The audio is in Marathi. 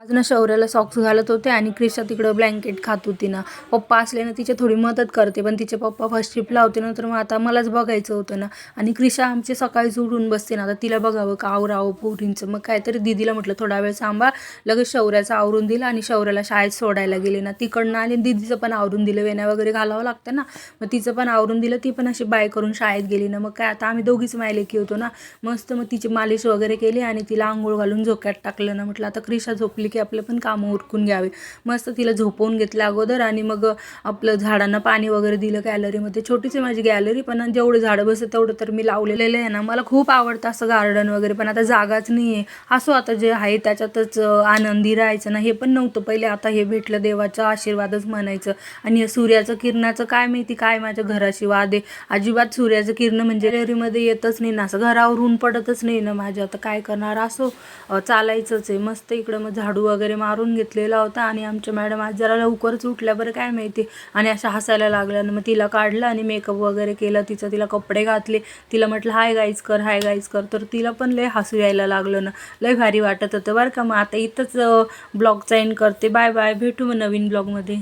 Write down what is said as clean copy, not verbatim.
आज ना शौर्याला सॉक्स घालत होते आणि क्रिशा तिकडं ब्लँकेट खात होती ना. पप्पा असले ना तिच्या थोडी मदत करते, पण तिचे पप्पा फर्स्ट ट्रिपला होते ना, तर मग आता मलाच बघायचं होतं ना. आणि क्रिशा आमची सकाळी उठून बसते ना, आता तिला बघावं का आवरावं पोरींचं. मग काहीतरी दीदीला म्हटलं थोडा वेळ सांभाळ, लगेच शौर्याचं आवरून दिलं आणि शौर्याला शाळेत सोडायला गेले ना. तिकडनं आले दीदीचं पण आवरून दिलं, वेण्या वगैरे घालावं लागतं ना, मग तिचं पण आवरून दिलं. ती पण अशी बाय करून शाळेत गेली ना. मग काय आता आम्ही दोघीच मायलेकी होतो ना. मस्त मग तिची मालिश वगैरे केली आणि तिला आंघोळ घालून झोक्यात टाकलं ना. म्हटलं आता क्रिशा झोपली की आपलं पण कामं उरकून घ्यावे. मस्त तिला झोपवून घेतलं अगोदर आणि मग आपलं झाडांना पाणी वगैरे दिलं. गॅलरीमध्ये छोटीच आहे माझी गॅलरी, पण जेवढं झाडं बसत तेवढं तर मी लावलेलं आहे ना. मला खूप आवडतं असं गार्डन वगैरे, पण आता जागाच नाही आहे. असो आता जे आहे त्याच्यातच आनंदी राहायचं ना. हे पण नव्हतं पहिले, आता हे भेटलं देवाचा आशीर्वादच म्हणायचं. आणि सूर्याचं किरणाचं काय माहिती काय माझ्या घराशी वाद आहे. अजिबात सूर्याचं किरण म्हणजे गॅलरीमध्ये येतच नाही ना, असं घरावर ऊन पडतच नाही ना माझ्या. आता काय करणार, असो चालायचंच आहे. मस्त इकडं मग झाडू वगैरे मारून घेतलेला होता आणि आमच्या मॅडम आज जरा लवकरच उठल्या बरं काय माहिती, आणि अशा हसायला लागल्या. मग तिला काढलं आणि मेकअप वगैरे केलं तिचं, तिला कपडे घातले. तिला म्हटलं हाय गाईज कर, हाय गाईज कर, तर तिला पण लय हसू यायला लागलं ना. लय भारी वाटत होतं बरं का. मग आता इथंच ब्लॉगचा एंड करते. बाय बाय, भेटू मग नवीन ब्लॉगमध्ये.